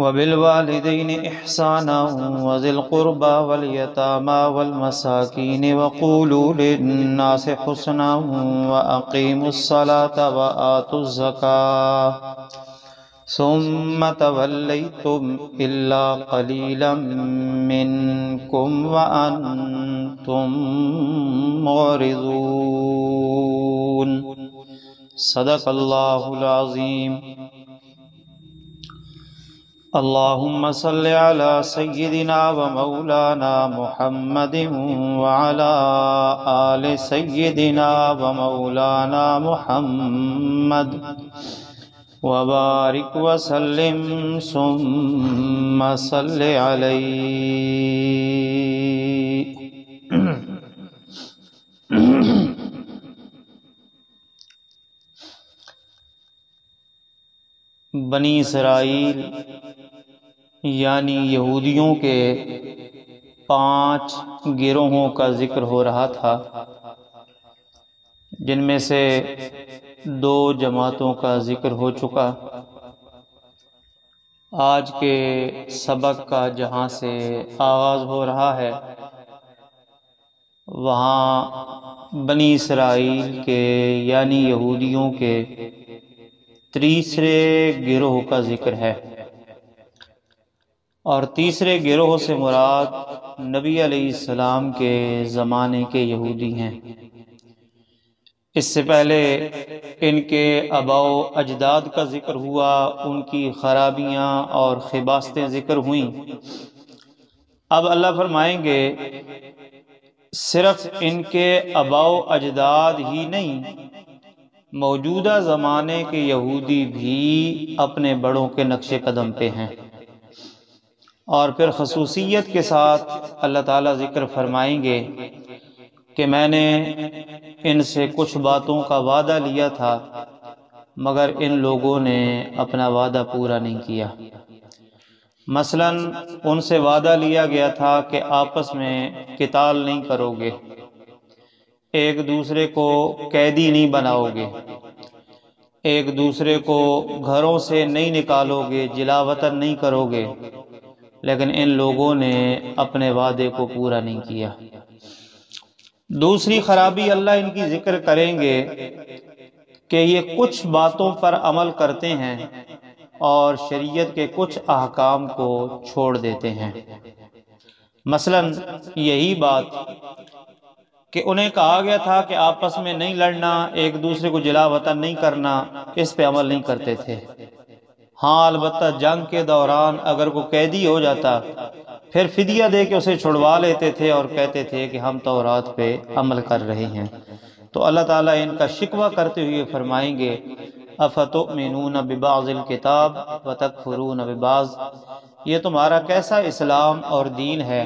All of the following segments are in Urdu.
وبالوالدين إحسانا وذي القربى واليتامى والمساكين وقولوا للناس حسنا وأقيموا الصلاة وآتوا الزكاة ثم توليتم إلا قليلا منكم وأنتم معرضون صدق الله العظيم. اللهم صل على سيدنا ومولانا محمد وعلى آل سيدنا ومولانا محمد وبارك وسلم ثم صل عليه. بنی اسرائیل یعنی یہودیوں کے 5 گروہوں کا ذکر ہو رہا تھا، جن میں سے 2 جماعتوں کا ذکر ہو چکا۔ آج کے سبق کا جہاں سے آغاز ہو رہا ہے وہاں بنی اسرائیل کے یعنی یہودیوں کے 3 گروہ کا ذکر ہے، اور 3 گروہ سے مراد نبی علیہ السلام کے زمانے کے یہودی ہیں۔ اس سے پہلے ان کے آباء و اجداد کا ذکر ہوا، ان کی خرابیاں اور خباثتیں ذکر ہوئیں۔ اب اللہ فرمائیں گے صرف ان کے آباء و اجداد ہی نہیں، موجودہ زمانے کے یہودی بھی اپنے بڑوں کے نقش قدم پہ ہیں۔ اور پھر خصوصیت کے ساتھ اللہ تعالیٰ ذکر فرمائیں گے کہ میں نے ان سے کچھ باتوں کا وعدہ لیا تھا مگر ان لوگوں نے اپنا وعدہ پورا نہیں کیا۔ مثلا ان سے وعدہ لیا گیا تھا کہ آپس میں قتال نہیں کرو گے، ایک دوسرے کو قیدی نہیں بناؤ گے، ایک دوسرے کو گھروں سے نہیں نکالو گے، جلا وطن نہیں کرو گے، لیکن ان لوگوں نے اپنے وعدے کو پورا نہیں کیا۔ دوسری خرابی اللہ ان کی ذکر کریں گے کہ یہ کچھ باتوں پر عمل کرتے ہیں اور شریعت کے کچھ احکام کو چھوڑ دیتے ہیں۔ مثلا یہی بات کہ انہیں کہا گیا تھا کہ آپس میں نہیں لڑنا، ایک دوسرے کو جلا وطن نہیں کرنا، اس پہ عمل نہیں کرتے تھے۔ ہاں البتہ جنگ کے دوران اگر کوئی قیدی ہو جاتا پھر فدیہ دے کے اسے چھڑوا لیتے تھے اور کہتے تھے کہ ہم تورات پہ عمل کر رہے ہیں۔ تو اللہ تعالیٰ ان کا شکوہ کرتے ہوئے فرمائیں گے افتؤمنون ببعض الکتاب وتکفرون ببعض، یہ تمہارا کیسا اسلام اور دین ہے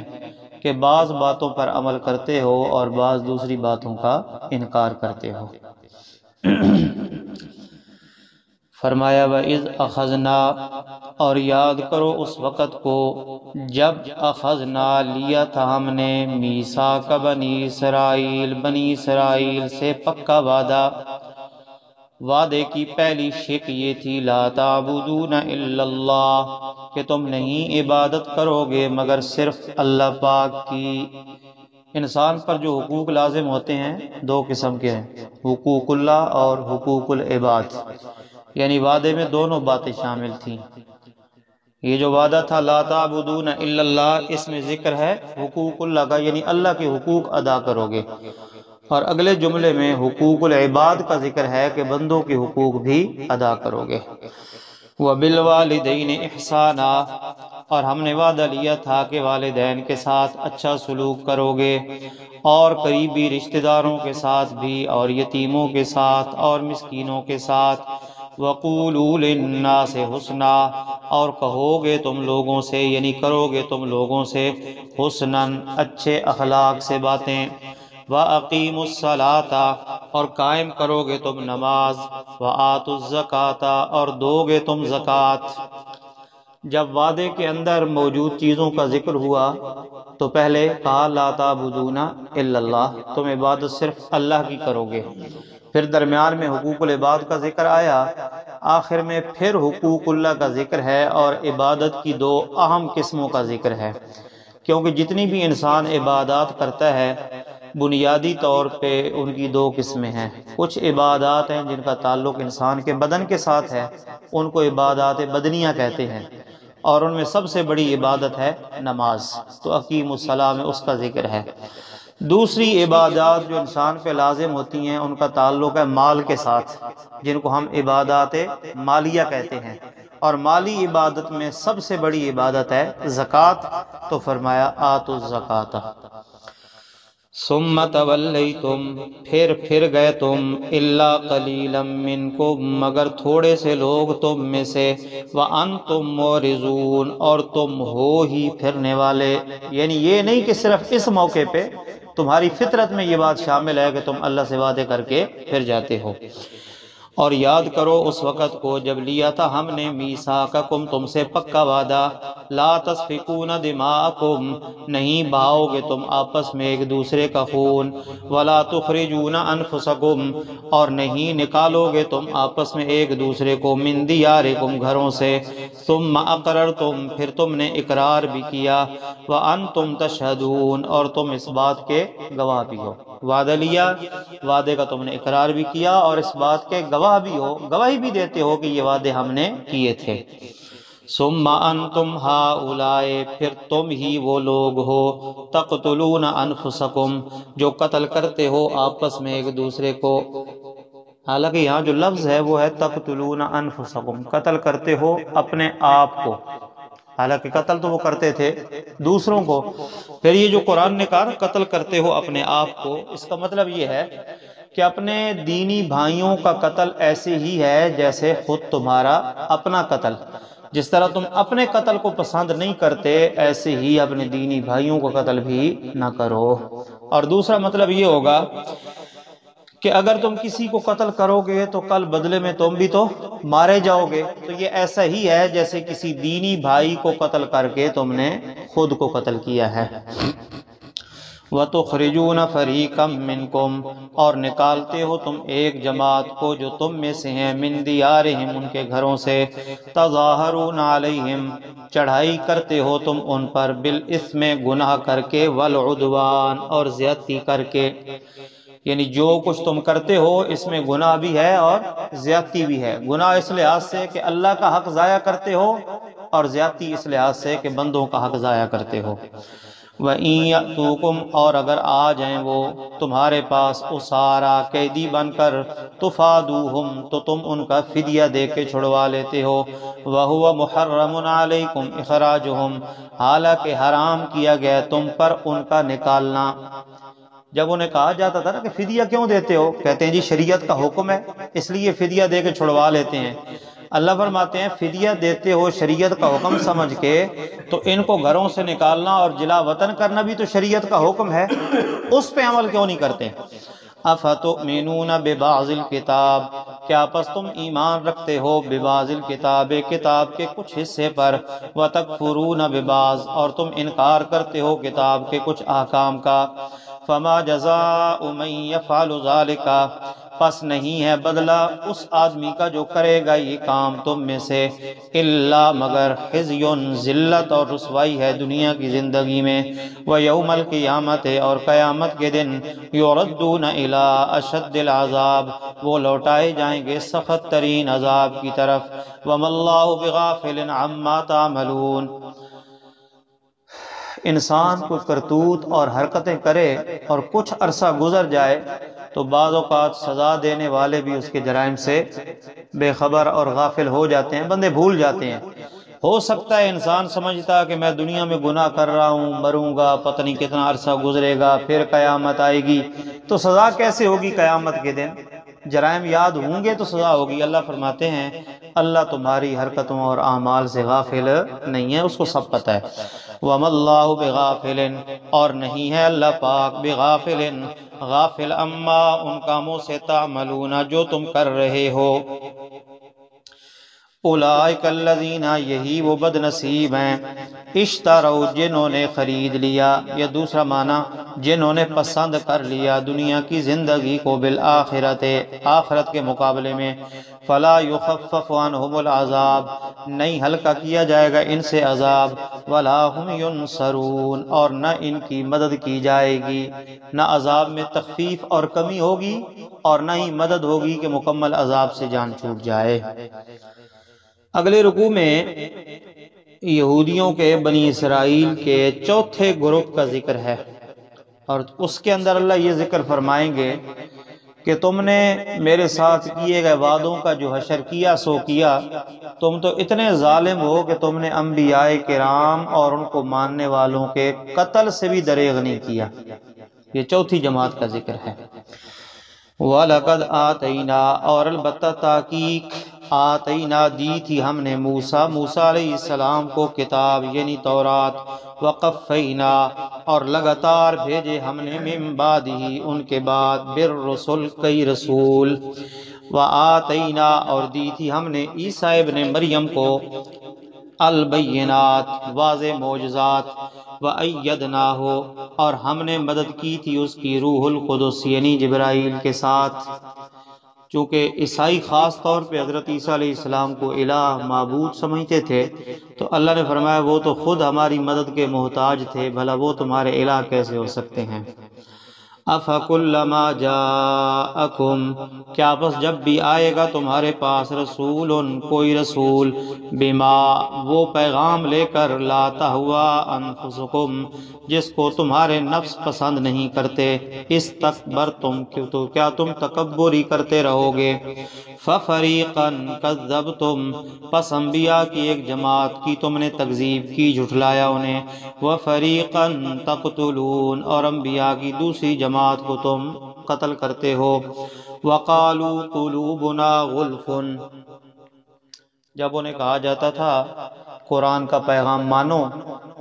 کہ بعض باتوں پر عمل کرتے ہو اور بعض دوسری باتوں کا انکار کرتے ہو۔ فرمایا وَإِذْ أَخَذْنَا، اور یاد کرو اس وقت کو جب اخذنا لیا تھا ہم نے میثاق بنی اسرائیل، بنی اسرائیل سے پکا وعدہ۔ وعدے کی پہلی شک یہ تھی لا تعبدون الا اللہ، کہ تم نہیں عبادت کرو گے مگر صرف اللہ پاک کی۔ انسان پر جو حقوق لازم ہوتے ہیں 2 قسم کے ہیں، حقوق اللہ اور حقوق العباد، یعنی وعدے میں دونوں باتیں شامل تھیں۔ یہ جو وعدہ تھا لا تعبدون الا اللہ، اس میں ذکر ہے حقوق اللہ کا، یعنی اللہ کے حقوق ادا کرو گے، اور اگلے جملے میں حقوق العباد کا ذکر ہے کہ بندوں کے حقوق بھی ادا کرو گے۔ وَبِالْوَالِدَيْنِ إِحْسَانًا، اور ہم نے وعدہ لیا تھا کہ والدین کے ساتھ اچھا سلوک کرو گے، اور قریبی رشتہ داروں کے ساتھ بھی، اور یتیموں کے ساتھ اور مسکینوں کے ساتھ۔ وَقُولُوا لِلنَّاسِ حُسْنًا، اور کہو گے تم لوگوں سے، یعنی کرو گے تم لوگوں سے حسناً، اچھے اخلاق سے باتیں۔ وَأَقِيمُوا الصَّلَاةَ، اور قائم کرو گے تم نماز۔ وَآتُوا الزَّكَاةَ، اور دو گے تم زکوٰۃ۔ جب وعدے کے اندر موجود چیزوں کا ذکر ہوا تو پہلے کہا لا تعبدون الا اللہ، تم عبادت صرف اللہ کی کرو گے۔ پھر درمیان میں حقوق العباد کا ذکر آیا، آخر میں پھر حقوق اللہ کا ذکر ہے اور عبادت کی دو اہم قسموں کا ذکر ہے، کیونکہ جتنی بھی انسان عبادات کرتا ہے بنیادی طور پہ ان کی دو قسمیں ہیں۔ کچھ عبادات ہیں جن کا تعلق انسان کے بدن کے ساتھ ہے، ان کو عبادات بدنیہ کہتے ہیں، اور ان میں سب سے بڑی عبادت ہے نماز، تو اقیم الصلاۃ میں اس کا ذکر ہے۔ دوسری عبادات جو انسان پہ لازم ہوتی ہیں ان کا تعلق ہے مال کے ساتھ، جن کو ہم عبادات مالیہ کہتے ہیں، اور مالی عبادت میں سب سے بڑی عبادت ہے زکوٰۃ، تو فرمایا آتوا الزکاۃ۔ ثم تولیتم، پھر گئے تم، الا قلیلا منکم، مگر تھوڑے سے لوگ تم میں سے، وانتم معرضون، اور تم ہو ہی پھرنے والے۔ یعنی یہ نہیں کہ صرف اس موقع پہ، تمہاری فطرت میں یہ بات شامل ہے کہ تم اللہ سے وعدے کر کے پھر جاتے ہو۔ اور یاد کرو اس وقت کو جب لیا تھا ہم نے میثاقکم، تم سے پکا وعدہ، لا تسفکون دماءکم، نہیں بہاؤ گے تم آپس میں ایک دوسرے کا خون، ولا تخرجون انفسکم، اور نہیں نکالو گے تم آپس میں ایک دوسرے کو، من دیارکم، گھروں سے، ثم اقررتم، پھر تم نے اقرار بھی کیا، وانتم تشہدون، اور تم اس بات کے گواہ بھی ہو۔ وعدہ لیا، وعدے کا تم نے اقرار بھی کیا، اور اس بات کے گواہ بھی ہو، گواہی بھی دیتے ہو کہ یہ وعدے ہم نے کیے تھے۔ ثم انتم ہؤلاء، پھر تم ہی وہ لوگ ہو، تقتلون انفسکم، جو قتل کرتے ہو آپس میں ایک دوسرے کو۔ حالانکہ یہاں جو لفظ ہے وہ ہے تقتلون انفسکم، قتل کرتے ہو اپنے آپ کو، حالانکہ قتل تو وہ کرتے تھے دوسروں کو۔ پھر یہ جو قرآن نے کہا قتل کرتے ہو اپنے آپ کو، اس کا مطلب یہ ہے کہ اپنے دینی بھائیوں کا قتل ایسے ہی ہے جیسے خود تمہارا اپنا قتل، جس طرح تم اپنے قتل کو پسند نہیں کرتے ایسے ہی اپنے دینی بھائیوں کو قتل بھی نہ کرو۔ اور دوسرا مطلب یہ ہوگا کہ اگر تم کسی کو قتل کرو گے تو کل بدلے میں تم بھی تو مارے جاؤ گے، تو یہ ایسا ہی ہے جیسے کسی دینی بھائی کو قتل کر کے تم نے خود کو قتل کیا ہے۔ وَتُخْرِجُونَ فَرِيقًا مِّنْكُمْ، اور نکالتے ہو تم ایک جماعت کو جو تم میں سے ہیں، مِن دیارہم، ان کے گھروں سے، تظاہرون علیہم، چڑھائی کرتے ہو تم ان پر، بالاسم، گناہ کر کے، والعدوان، اور زیادتی کر کے۔ یعنی جو کچھ تم کرتے ہو اس میں گناہ بھی ہے اور زیادتی بھی ہے۔ گناہ اس لحاظ سے کہ اللہ کا حق ضائع کرتے ہو، اور زیادتی اس لحاظ سے کہ بندوں کا حق ضائع کرتے ہو۔ وَإِن يَأْتُوكُمْ، اور اگر آ جائیں وہ تمہارے پاس اسارا، قیدی بن کر، تفادوہم، تو تم ان کا فدیہ دے کے چھڑوا لیتے ہو، وَهُوَ مُحَرَّمٌ عَلَيْكُمْ إِخْرَاجُهُمْ، حالانکہ حرام کیا گیا تم پر ان کا نکالنا۔ جب انہیں کہا جاتا تھا نا کہ فدیہ کیوں دیتے ہو، کہتے ہیں جی شریعت کا حکم ہے اس لیے فدیہ دے کے چھڑوا لیتے ہیں۔ اللہ فرماتے ہیں فدیہ دیتے ہو شریعت کا حکم سمجھ کے، تو ان کو گھروں سے نکالنا اور جلا وطن کرنا بھی تو شریعت کا حکم ہے، اس پہ عمل کیوں نہیں کرتے؟ افتؤمنون ببعض الکتاب، کیا پس تم ایمان رکھتے ہو ببعض الکتاب، کتاب کے کچھ حصے پر، وتکفرون ببعض، اور تم انکار کرتے ہو کتاب کے کچھ احکام کا۔ فما جزاء من یفعل ذلک، پس نہیں ہے بدلہ اس آدمی کا جو کرے گا یہ کام تم میں سے، الا مگر خزی، ذلت اور رسوائی ہے دنیا کی زندگی میں، ویوم القیامت، اور قیامت کے دن، یردون الی اشد العذاب، وہ لوٹائے جائیں گے سخت ترین عذاب کی طرف، وما اللہ بغافل عما تعملون۔ انسان کو کرتوت اور حرکتیں کرے اور کچھ عرصہ گزر جائے تو بعض اوقات سزا دینے والے بھی اس کے جرائم سے بے خبر اور غافل ہو جاتے ہیں، بندے بھول جاتے ہیں۔ ہو سکتا ہے انسان سمجھتا کہ میں دنیا میں گناہ کر رہا ہوں، مروں گا، پتہ نہیں کتنا عرصہ گزرے گا، پھر قیامت آئے گی، تو سزا کیسے ہوگی قیامت کے دن؟ جرائم یاد ہوں گے تو سزا ہوگی۔ اللہ فرماتے ہیں اللہ تمہاری حرکتوں اور اعمال سے غافل نہیں ہے، اس کو سب پتہ ہے۔ وَمَا اللَّهُ بِغَافِلٍ، اور نہیں ہے اللہ پاک بغافل، غافل، اما ان کاموں سے، تعملون، جو تم کر رہے ہو۔ اولئک الذین، یہی وہ بد نصیب ہیں، اشتروا، جنہوں نے خرید لیا، یا دوسرا معنی جنہوں نے پسند کر لیا دنیا کی زندگی کو، بالآخرت، آخرت کے مقابلے میں، فلا یخفف عنہم العذاب، نہیں ہلکا کیا جائے گا ان سے عذاب، ولا هم ینصرون، اور نہ ان کی مدد کی جائے گی، نہ عذاب میں تخفیف اور کمی ہوگی اور نہ ہی مدد ہوگی کہ مکمل عذاب سے جان چھوٹ جائے۔ اگلے رکوع میں یہودیوں کے، بنی اسرائیل کے چوتھے گروپ کا ذکر ہے، اور اس کے اندر اللہ یہ ذکر فرمائیں گے کہ تم نے میرے ساتھ کیے گئے وعدوں کا جو حشر کیا سو کیا، تم تو اتنے ظالم ہو کہ تم نے انبیاء کرام اور ان کو ماننے والوں کے قتل سے بھی دریغ نہیں کیا۔ یہ چوتھی جماعت کا ذکر ہے۔ وَلَقَدْ آتَيْنَا، اور البتہ تحقیق، آتینا، دی تھی ہم نے، موسیٰ علیہ السلام کو کتاب یعنی تورات، وقفینا، اور لگاتار بھیجے ہم نے، من بعدہ، ان کے بعد، بالرسل، کئی رسول، وآتینا، اور دی تھی ہم نے عیسیٰ ابن مریم کو، البینات، واضح معجزات، وَأَيَّدْنَاهُ، اور ہم نے مدد کی تھی اس کی، روح القدس یعنی جبرائیل کے ساتھ، چونکہ عیسائی خاص طور پہ حضرت عیسیٰ علیہ السلام کو الہ، معبود سمجھتے تھے، تو اللہ نے فرمایا وہ تو خود ہماری مدد کے محتاج تھے، بھلا وہ تمہارے الہ کیسے ہو سکتے ہیں۔ أَفَكُلَّمَا جَاءَكُمْ، کیا بس جب بھی آئے گا تمہارے پاس، رسول، کوئی رسول، بما، وہ پیغام لے کر، لا تہوا انفسکم، جس کو تمہارے نفس پسند نہیں کرتے، استکبرتم، تو کیا تم تکبری کرتے رہو گے، فَفَرِيقًا كَذَّبْتُمْ، پس انبیاء کی ایک جماعت کی تم نے تکذیب کی، جھٹلایا انہیں، وَفَرِيقًا تَقْتُلُونَ، اور انبیاء کی دوسری جماعت کو تم قتل کرتے ہو، وَقَالُوا قُلُوبُنَا غُلْفٌ، جب انہیں کہا جاتا تھا قرآن کا پیغام مانو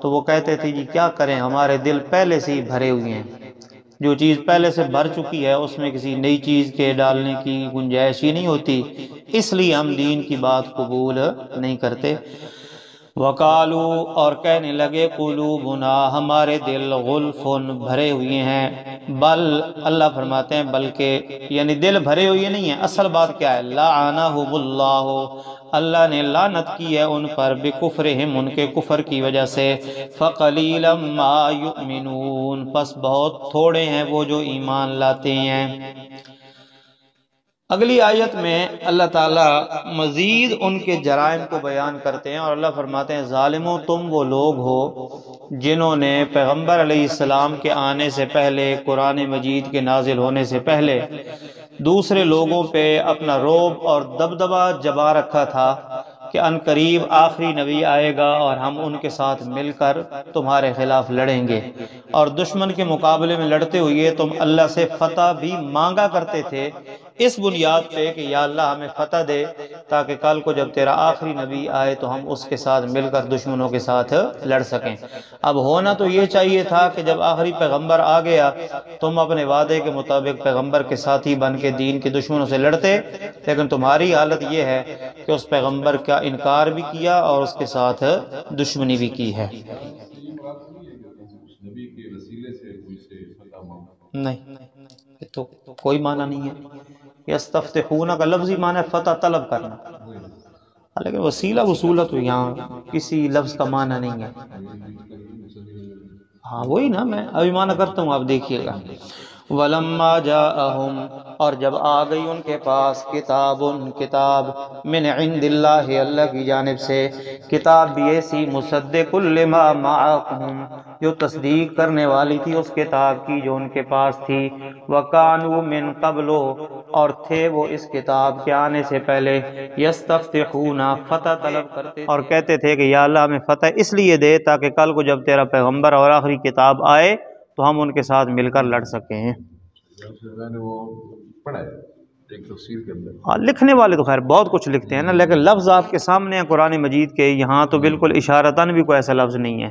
تو وہ کہتے تھے جی کیا کریں، ہمارے دل پہلے سے ہی بھرے ہوئے ہیں، جو چیز پہلے سے بھر چکی ہے اس میں کسی نئی چیز کے ڈالنے کی گنجائش ہی نہیں ہوتی، اس لیے ہم دین کی بات قبول نہیں کرتے۔ وَقَالُوا، اور کہنے لگے، قُلُوبُنَا، ہمارے دل، غُلْفٌ، بھرے ہوئے ہیں، بل، اللہ فرماتے ہیں بلکہ، یعنی دل بھرے ہوئے نہیں ہیں، اصل بات کیا ہے، لعنہم اللہ، اللہ نے لعنت کی ہے ان پر، بکفرہم، ان کے کفر کی وجہ سے، فقلیلا ما یؤمنون، پس بہت تھوڑے ہیں وہ جو ایمان لاتے ہیں۔ اگلی آیت میں اللہ تعالیٰ مزید ان کے جرائم کو بیان کرتے ہیں، اور اللہ فرماتے ہیں ظالموں، تم وہ لوگ ہو جنہوں نے پیغمبر علیہ السلام کے آنے سے پہلے، قرآن مجید کے نازل ہونے سے پہلے، دوسرے لوگوں پہ اپنا رعب اور دبدبہ جما رکھا تھا کہ ان قریب آخری نبی آئے گا اور ہم ان کے ساتھ مل کر تمہارے خلاف لڑیں گے، اور دشمن کے مقابلے میں لڑتے ہوئے تم اللہ سے فتح بھی مانگا کرتے تھے، اس بنیاد پہ کہ یا اللہ ہمیں فتح دے تاکہ کل کو جب تیرا آخری نبی آئے تو ہم اس کے ساتھ مل کر دشمنوں کے ساتھ لڑ سکیں۔ اب ہونا تو یہ چاہیے تھا کہ جب آخری پیغمبر آ گیا تم اپنے وعدے کے مطابق پیغمبر کے ساتھی بن کے دین کے دشمنوں سے لڑتے، لیکن تمہاری حالت یہ ہے کہ اس پیغمبر کا انکار بھی کیا اور اس کے ساتھ دشمنی بھی کی ہے۔ نہیں، تو کوئی معنی نہیں ہے، یستفتحون کا لفظی معنی ہے فتح طلب کرنا، لیکن وسیلہ وصولت تو یہاں کسی لفظ کا معنی نہیں ہے۔ ہاں وہی نا، میں ابھی معنی کرتا ہوں، آپ دیکھیے گا۔ وَلَمَّا جَاءَهُمْ، اور جب آ گئی ان کے پاس، کتاب من عند اللہ، اللہ کی جانب سے، کتاب بھی ایسی، مصدق لما معکم، جو تصدیق کرنے والی تھی اس کتاب کی جو ان کے پاس تھی، وَكَانُوا مِن قَبْلُ، اور تھے وہ اس کتاب کے آنے سے پہلے، یستفتحون، فتح طلب کرتے اور کہتے تھے کہ یا اللہ ہمیں فتح اس لیے دے تاکہ کل کو جب تیرا پیغمبر اور آخری کتاب آئے تو ہم ان کے ساتھ مل کر لڑ سکیں۔ لکھنے والے تو خیر بہت کچھ لکھتے ہیں نا، لیکن لفظ آپ کے سامنے ہیں قرآن مجید کے، یہاں تو بالکل اشارتاً بھی کوئی ایسا لفظ نہیں ہے۔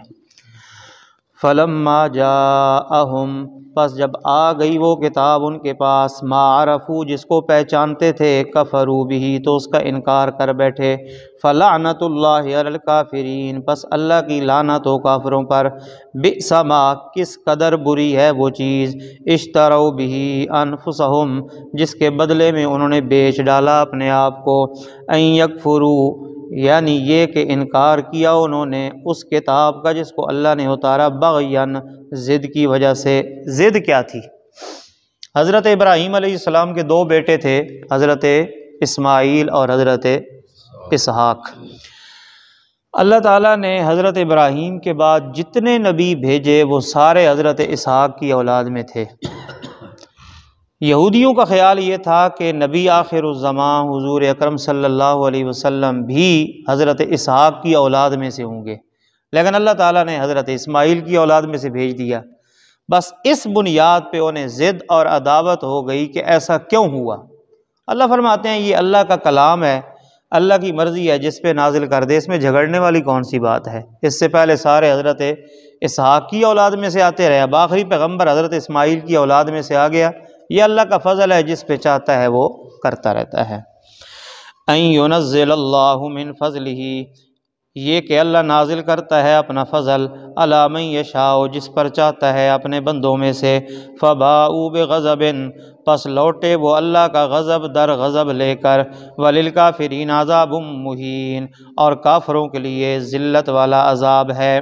فلما جاءہم، پس جب آ گئی وہ کتاب ان کے پاس، ما عرفو، جس کو پہچانتے تھے، کفروا بہ، تو اس کا انکار کر بیٹھے، فلعنت اللہ علی الکافرین، پس اللہ کی لعنت ہو کافروں پر، بئس ما، کس قدر بری ہے وہ چیز، اشتروا بہ انفسہم، جس کے بدلے میں انہوں نے بیچ ڈالا اپنے آپ کو، ان یکفروا، یعنی یہ کہ انکار کیا انہوں نے اس کتاب کا جس کو اللہ نے اتارا، بغیاً، ضد کی وجہ سے۔ ضد کیا تھی؟ حضرت ابراہیم علیہ السلام کے دو بیٹے تھے، حضرت اسماعیل اور حضرت اسحاق۔ اللہ تعالیٰ نے حضرت ابراہیم کے بعد جتنے نبی بھیجے وہ سارے حضرت اسحاق کی اولاد میں تھے۔ یہودیوں کا خیال یہ تھا کہ نبی آخر الزماں حضور اکرم صلی اللہ علیہ وسلم بھی حضرت اسحاق کی اولاد میں سے ہوں گے، لیکن اللہ تعالیٰ نے حضرت اسماعیل کی اولاد میں سے بھیج دیا۔ بس اس بنیاد پہ انہیں ضد اور عداوت ہو گئی کہ ایسا کیوں ہوا۔ اللہ فرماتے ہیں یہ اللہ کا کلام ہے، اللہ کی مرضی ہے جس پہ نازل کر دے، اس میں جھگڑنے والی کون سی بات ہے؟ اس سے پہلے سارے حضرت اسحاق کی اولاد میں سے آتے رہے، اب آخری پیغمبر حضرت اسماعیل کی اولاد میں سے آ گیا۔ یہ اللہ کا فضل ہے، جس پہ چاہتا ہے وہ کرتا رہتا ہے۔ ان ينزل اللہ من فضلہ، یہ کہ اللہ نازل کرتا ہے اپنا فضل، علی من یشاء، جس پر چاہتا ہے اپنے بندوں میں سے، فباؤوا بغضب، پس لوٹے وہ اللہ کا غضب در غضب لے کر، وللکافرین عذاب مہین، اور کافروں کے لیے ذلت والا عذاب ہے۔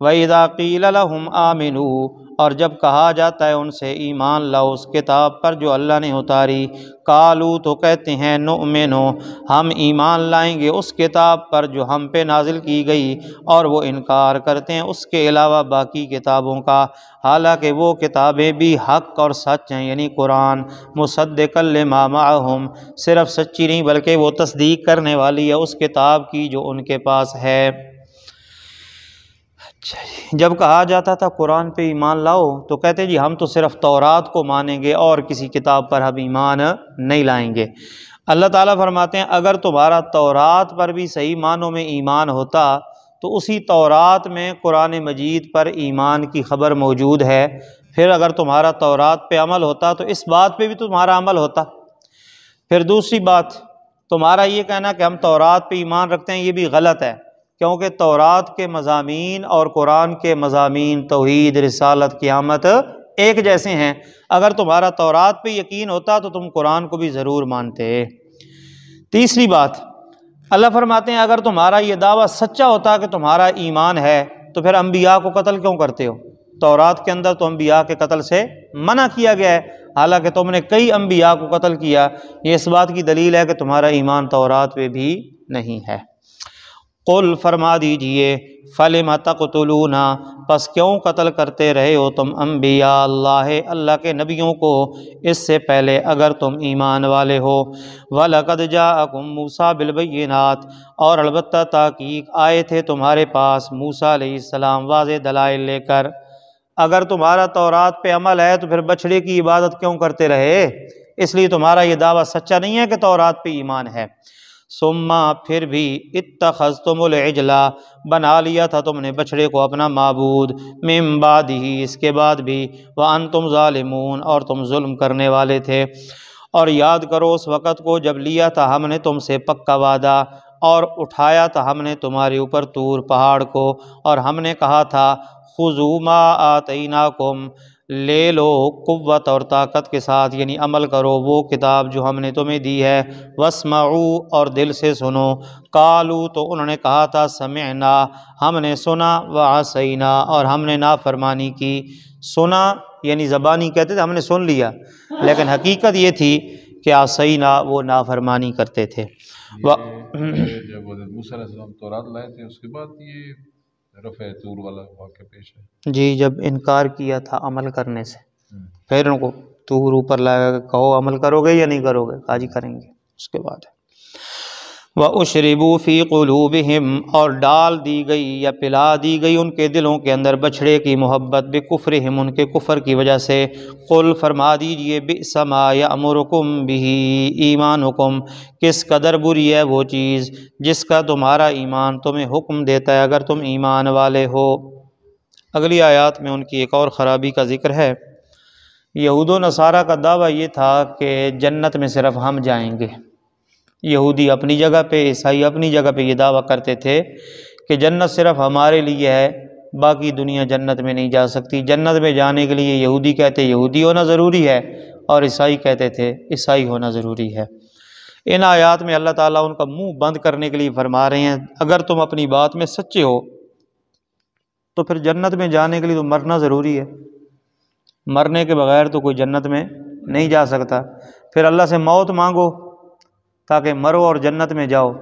وَإِذَا قِيلَ لَهُمْ آمِنُوا، اور جب کہا جاتا ہے ان سے ایمان لاؤ اس کتاب پر جو اللہ نے اتاری، قالوا، تو کہتے ہیں، نؤمنو، ہم ایمان لائیں گے اس کتاب پر جو ہم پہ نازل کی گئی، اور وہ انکار کرتے ہیں اس کے علاوہ باقی کتابوں کا، حالانکہ وہ کتابیں بھی حق اور سچ ہیں، یعنی قرآن، مصدقا لما معہم، صرف سچی نہیں بلکہ وہ تصدیق کرنے والی ہے اس کتاب کی جو ان کے پاس ہے۔ جب کہا جاتا تھا قرآن پہ ایمان لاؤ تو کہتے جی ہم تو صرف تورات کو مانیں گے اور کسی کتاب پر ہم ایمان نہیں لائیں گے۔ اللہ تعالیٰ فرماتے ہیں اگر تمہارا تورات پر بھی صحیح معنوں میں ایمان ہوتا تو اسی تورات میں قرآن مجید پر ایمان کی خبر موجود ہے، پھر اگر تمہارا تورات پہ عمل ہوتا تو اس بات پہ بھی تمہارا عمل ہوتا۔ پھر دوسری بات، تمہارا یہ کہنا کہ ہم تورات پہ ایمان رکھتے ہیں یہ بھی غلط ہے، کیونکہ تورات کے مضامین اور قرآن کے مضامین، توحید، رسالت، قیامت ایک جیسے ہیں۔ اگر تمہارا تورات پہ یقین ہوتا تو تم قرآن کو بھی ضرور مانتے۔ تیسری بات، اللہ فرماتے ہیں اگر تمہارا یہ دعویٰ سچا ہوتا کہ تمہارا ایمان ہے تو پھر انبیاء کو قتل کیوں کرتے ہو؟ تورات کے اندر تو انبیاء کے قتل سے منع کیا گیا ہے، حالانکہ تم نے کئی انبیاء کو قتل کیا۔ یہ اس بات کی دلیل ہے کہ تمہارا ایمان تورات پہ بھی نہیں ہے۔ قل، فرما دیجئے، فلم تقتلون، پس کیوں قتل کرتے رہے ہو تم انبیاء اللہ، اللہ کے نبیوں کو، اس سے پہلے اگر تم ایمان والے ہو۔ وَلَقَدْ جَاءَكُم مُوسَىٰ بِالْبَيِّنَاتِ، اور البتہ تحقیق آئے تھے تمہارے پاس موسیٰ علیہ السلام واضح دلائل لے کر۔ اگر تمہارا تورات پہ عمل ہے تو پھر بچڑے کی عبادت کیوں کرتے رہے؟ اس لیے تمہارا یہ دعویٰ سچا نہیں ہے کہ تورات پہ ایمان ہے۔ ثم، پھر بھی، اتخذتم العجل، بنا لیا تھا تم نے بچڑے کو اپنا معبود، من بعدہ، اس کے بعد بھی، وانتم ظالمون، اور تم ظلم کرنے والے تھے۔ اور یاد کرو اس وقت کو جب لیا تھا ہم نے تم سے پکا وعدہ، اور اٹھایا تھا ہم نے تمہارے اوپر طور پہاڑ کو، اور ہم نے کہا تھا خذوا ما آتیناکم، لے لو قوت اور طاقت کے ساتھ، یعنی عمل کرو وہ کتاب جو ہم نے تمہیں دی ہے، واسمعوا، اور دل سے سنو، قالوا، تو انہوں نے کہا تھا سمعنا، ہم نے سنا، وعصینا، اور ہم نے نافرمانی کی۔ سنا یعنی زبانی کہتے تھے ہم نے سن لیا، لیکن حقیقت یہ تھی کہ عصینا، وہ نافرمانی کرتے تھے۔ جب موسیٰ علیہ السلام تورات لائے تھے اس کے بعد یہ رفع طور والا واقعہ پیش ہے؟ جی، جب انکار کیا تھا عمل کرنے سے، پھر ان کو طور اوپر لائے گا، کہو عمل کرو گے یا نہیں کرو گے؟ کہا جی کریں گے۔ اس کے بعد وَأُشْرِبُوا فِي قُلُوبِهِمْ، اور ڈال دی گئی یا پلا دی گئی ان کے دلوں کے اندر بچھڑے کی محبت، بِكُفْرِهِمْ، ان کے کفر کی وجہ سے۔ قل، فرما دیجئے، بِئْسَ مَا يَأْمُرُكُمْ بِهِ ایمانُكُمْ، کس قدر بری ہے وہ چیز جس کا تمہارا ایمان تمہیں حکم دیتا ہے اگر تم ایمان والے ہو۔ اگلی آیات میں ان کی ایک اور خرابی کا ذکر ہے۔ یہود و نصارہ کا دعویٰ یہ تھا کہ جنت میں صرف ہم جائیں گے۔ یہودی اپنی جگہ پہ، عیسائی اپنی جگہ پہ یہ دعویٰ کرتے تھے کہ جنت صرف ہمارے لیے ہے، باقی دنیا جنت میں نہیں جا سکتی۔ جنت میں جانے کے لیے یہودی کہتے یہودی ہونا ضروری ہے، اور عیسائی کہتے تھے عیسائی ہونا ضروری ہے۔ ان آیات میں اللہ تعالیٰ ان کا منہ بند کرنے کے لیے فرما رہے ہیں اگر تم اپنی بات میں سچے ہو تو پھر جنت میں جانے کے لیے تو مرنا ضروری ہے، مرنے کے بغیر تو کوئی جنت میں نہیں جا سکتا۔ پھر اللہ سے موت مانگو تاکہ مرو اور جنت میں جاؤ،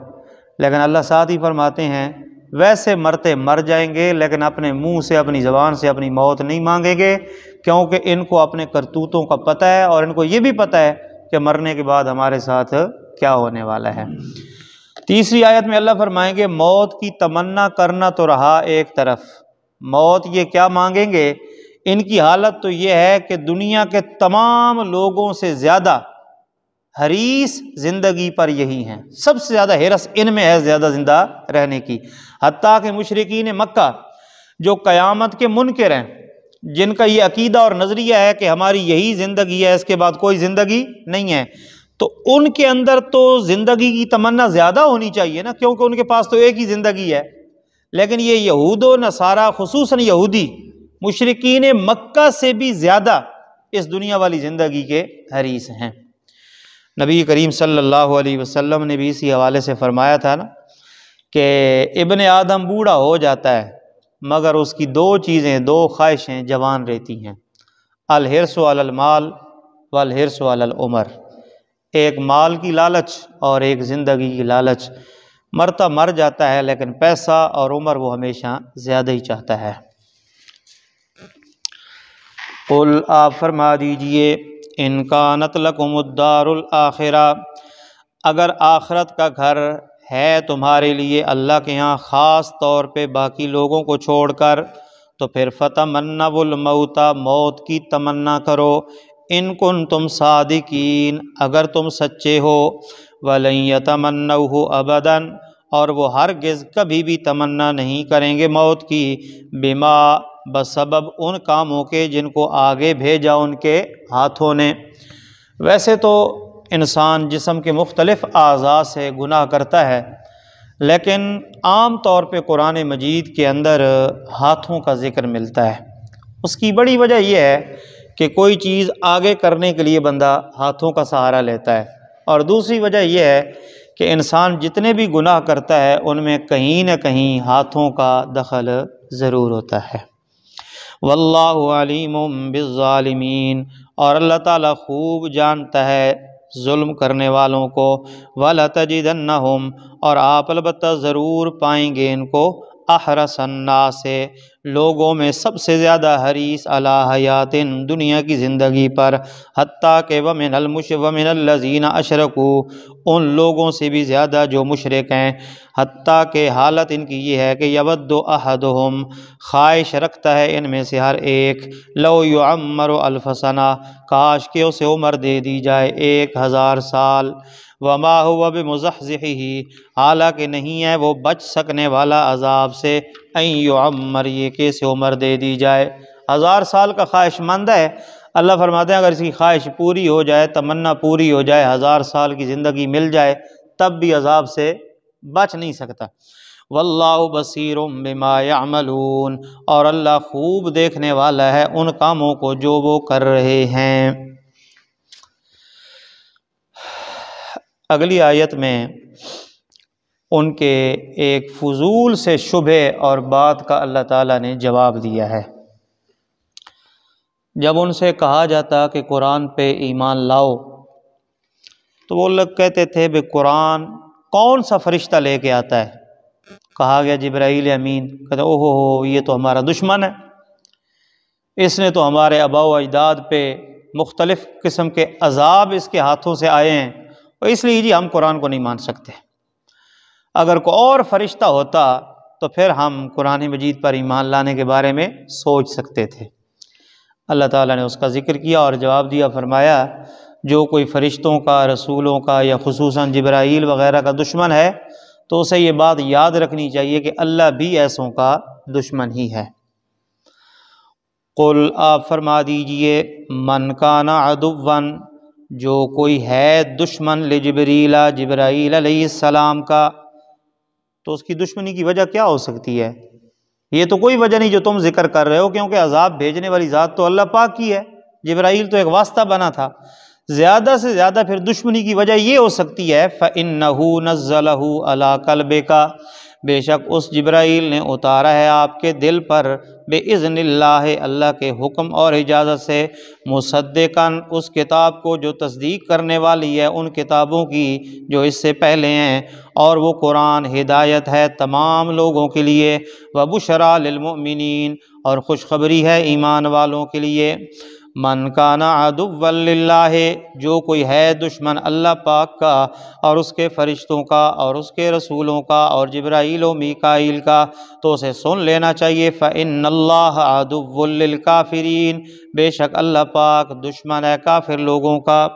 لیکن اللہ ساتھ ہی فرماتے ہیں ویسے مرتے مر جائیں گے لیکن اپنے منہ سے، اپنی زبان سے اپنی موت نہیں مانگیں گے، کیونکہ ان کو اپنے کرتوتوں کا پتہ ہے، اور ان کو یہ بھی پتہ ہے کہ مرنے کے بعد ہمارے ساتھ کیا ہونے والا ہے۔ تیسری آیت میں اللہ فرمائیں گے موت کی تمنا کرنا تو رہا ایک طرف، موت یہ کیا مانگیں گے، ان کی حالت تو یہ ہے کہ دنیا کے تمام لوگوں سے زیادہ حریص زندگی پر یہی ہیں، سب سے زیادہ حرص ان میں ہے زیادہ زندہ رہنے کی۔ حتیٰ کہ مشرکین مکہ جو قیامت کے منکر ہیں، جن کا یہ عقیدہ اور نظریہ ہے کہ ہماری یہی زندگی ہے، اس کے بعد کوئی زندگی نہیں ہے، تو ان کے اندر تو زندگی کی تمنا زیادہ ہونی چاہیے نا، کیونکہ ان کے پاس تو ایک ہی زندگی ہے۔ لیکن یہ یہود و نصارہ، خصوصاً یہودی مشرکین مکہ سے بھی زیادہ اس دنیا والی زندگی کے حریص ہیں۔ نبی کریم صلی اللہ علیہ وسلم نے بھی اسی حوالے سے فرمایا تھا نا کہ ابن آدم بوڑھا ہو جاتا ہے مگر اس کی دو چیزیں، دو خواہشیں جوان رہتی ہیں، الحرص علی المال والحرص علی العمر، ایک مال کی لالچ اور ایک زندگی کی لالچ۔ مرتا مر جاتا ہے لیکن پیسہ اور عمر وہ ہمیشہ زیادہ ہی چاہتا ہے۔ قل آپ فرما دیجئے ان کانت لکم الدار الآخرہ، اگر آخرت کا گھر ہے تمہارے لیے اللہ کے ہاں خاص طور پہ باقی لوگوں کو چھوڑ کر، تو پھر فتمنوا الموت، موت کی تمنا کرو، ان کنتم صادقین، اگر تم سچے ہو، ولن یتمنوہ ابدا، اور وہ ہرگز کبھی بھی تمنا نہیں کریں گے موت کی، بما، بسبب ان کاموں کے جن کو آگے بھیجا ان کے ہاتھوں نے۔ ویسے تو انسان جسم کے مختلف اعضاء سے گناہ کرتا ہے، لیکن عام طور پہ قرآن مجید کے اندر ہاتھوں کا ذکر ملتا ہے۔ اس کی بڑی وجہ یہ ہے کہ کوئی چیز آگے کرنے کے لیے بندہ ہاتھوں کا سہارا لیتا ہے، اور دوسری وجہ یہ ہے کہ انسان جتنے بھی گناہ کرتا ہے ان میں کہیں نہ کہیں ہاتھوں کا دخل ضرور ہوتا ہے۔ واللہ علیم بالظالمین، اور اللہ تعالیٰ خوب جانتا ہے ظلم کرنے والوں کو۔ وَلَتَجِدَنَّهُمْ، اور آپ البتہ ضرور پائیں گے ان کو، احرص الناس، لوگوں میں سب سے زیادہ حریص، علی حیات، دنیا کی زندگی پر، حتیٰ کہ وَمِنَ الَّذِينَ أَشْرَكُوا، ان لوگوں سے بھی زیادہ جو مشرک ہیں، حتیٰ کہ حالت ان کی یہ ہے کہ یود احدہم، خواہش رکھتا ہے ان میں سے ہر ایک، لو یعمر الف سنہ، کاش کہ اسے عمر دے دی جائے 1000 سال، وما هو بمزحزحہ، حالانکہ نہیں ہے وہ بچ سکنے والا عذاب سے، ان یعمر، یہ کہ اسے عمر دے دی جائے۔ 1000 سال کا خواہش مند ہے، اللہ فرماتے ہیں اگر اس کی خواہش پوری ہو جائے، تمنا پوری ہو جائے، 1000 سال کی زندگی مل جائے، تب بھی عذاب سے بچ نہیں سکتا۔ واللہ بصیر بما یعملون، اور اللہ خوب دیکھنے والا ہے ان کاموں کو جو وہ کر رہے ہیں۔ اگلی آیت میں ان کے ایک فضول سے شبہ اور بات کا اللہ تعالیٰ نے جواب دیا ہے۔ جب ان سے کہا جاتا کہ قرآن پہ ایمان لاؤ تو وہ لوگ کہتے تھے بے قرآن کون سا فرشتہ لے کے آتا ہے؟ کہا گیا جبرائیل امین، کہتے اوہو یہ تو ہمارا دشمن ہے، اس نے تو ہمارے آباء و اجداد پہ مختلف قسم کے عذاب اس کے ہاتھوں سے آئے ہیں، اور اس لیے جی ہم قرآن کو نہیں مان سکتے۔ اگر کوئی اور فرشتہ ہوتا تو پھر ہم قرآن مجید پر ایمان لانے کے بارے میں سوچ سکتے تھے۔ اللہ تعالیٰ نے اس کا ذکر کیا اور جواب دیا، فرمایا جو کوئی فرشتوں کا، رسولوں کا، یا خصوصاً جبرائیل وغیرہ کا دشمن ہے تو اسے یہ بات یاد رکھنی چاہیے کہ اللہ بھی ایسوں کا دشمن ہی ہے۔ قل آپ فرما دیجئے من کان عدوً جو کوئی ہے دشمن لجبریل جبرائیل علیہ السلام کا، تو اس کی دشمنی کی وجہ کیا ہو سکتی ہے؟ یہ تو کوئی وجہ نہیں جو تم ذکر کر رہے ہو، کیونکہ عذاب بھیجنے والی ذات تو اللہ پاک کی ہے، جبرائیل تو ایک واسطہ بنا تھا۔ زیادہ سے زیادہ پھر دشمنی کی وجہ یہ ہو سکتی ہے فَإِنَّهُ نَزَّلَهُ عَلَىٰ قَلْبِكَ، بے شک اس جبرائیل نے اتارا ہے آپ کے دل پر، بِإِذْنِ اللَّهِ اللہ کے حکم اور اجازت سے، مصدقاً اس کتاب کو جو تصدیق کرنے والی ہے ان کتابوں کی جو اس سے پہلے ہیں، اور وہ قرآن ہدایت ہے تمام لوگوں کے لیے، وَبُشْرَىٰ لِلْمُؤْمِنِينَ اور خوشخبری ہے ایمان والوں کے لیے۔ من کان عدوا للہ جو کوئی ہے دشمن اللہ پاک کا اور اس کے فرشتوں کا اور اس کے رسولوں کا اور جبرائیل و میکائیل کا، تو اسے سن لینا چاہیے فإن اللہ عدو للکافرین، بے شک اللہ پاک دشمن ہے کافر لوگوں کا۔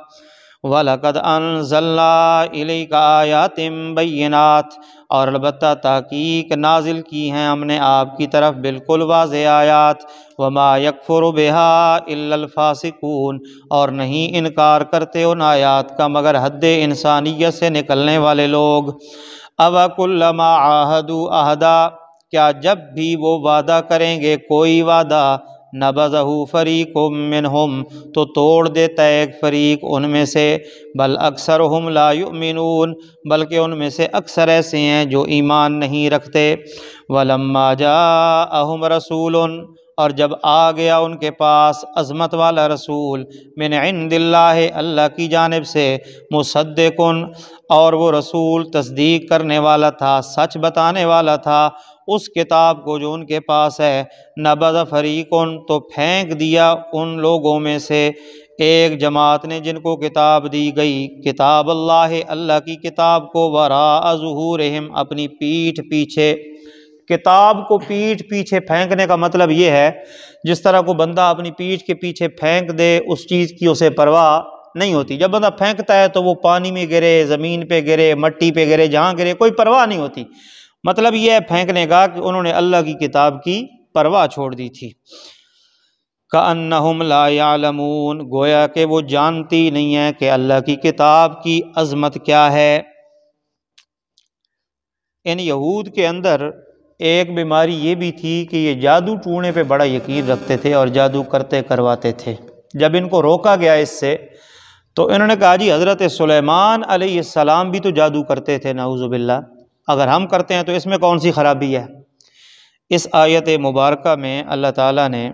وَلَقَدْ أَنزَلْنَا إِلَيْكَ آيَاتٍ بَيِّنَاتٍ اور البتہ تحقیق نازل کی ہیں ہم نے آپ کی طرف بالکل واضح آیات، وَمَا يَكْفُرُ بِهَا إِلَّا الْفَاسِقُونَ اور نہیں انکار کرتے ان آیات کا مگر حد انسانیت سے نکلنے والے لوگ۔ أَوَكُلَّمَا عَاهَدُوا عَهْدًا کیا جب بھی وہ وعدہ کریں گے کوئی وعدہ، نَبَذَهُ فَرِيقٌ مِّنْهُمْ تو توڑ دیتا ہے ایک فریق ان میں سے، بل اکثرهم لا يؤمنون بلکہ ان میں سے اکثر ایسے ہیں جو ایمان نہیں رکھتے۔ وَلَمَّا جَاءَهُمْ رَسُولٌ اور جب آ گیا ان کے پاس عظمت والا رسول، من عند اللہ اللہ کی جانب سے، مصدقن اور وہ رسول تصدیق کرنے والا تھا، سچ بتانے والا تھا اس کتاب کو جو ان کے پاس ہے، نبذ فریقن تو پھینک دیا ان لوگوں میں سے ایک جماعت نے جن کو کتاب دی گئی، کتاب اللہ اللہ کی کتاب کو، وراء ظہورہم اپنی پیٹھ پیچھے۔ کتاب کو پیٹھ پیچھے پھینکنے کا مطلب یہ ہے جس طرح کو بندہ اپنی پیٹھ کے پیچھے پھینک دے اس چیز کی اسے پرواہ نہیں ہوتی، جب بندہ پھینکتا ہے تو وہ پانی میں گرے، زمین پہ گرے، مٹی پہ گرے، جہاں گرے کوئی پرواہ نہیں ہوتی۔ مطلب یہ ہے پھینکنے کا کہ انہوں نے اللہ کی کتاب کی پرواہ چھوڑ دی تھی۔ کأنہم لا یعلمون گویا کہ وہ جانتی نہیں ہے کہ اللہ کی کتاب کی عظمت کیا ہے۔ ان یہود کے اندر ایک بیماری یہ بھی تھی کہ یہ جادو ٹونے پہ بڑا یقین رکھتے تھے اور جادو کرتے کرواتے تھے۔ جب ان کو روکا گیا اس سے تو انہوں نے کہا جی حضرت سلیمان علیہ السلام بھی تو جادو کرتے تھے، نعوذ باللہ، اگر ہم کرتے ہیں تو اس میں کون سی خرابی ہے؟ اس آیت مبارکہ میں اللہ تعالیٰ نے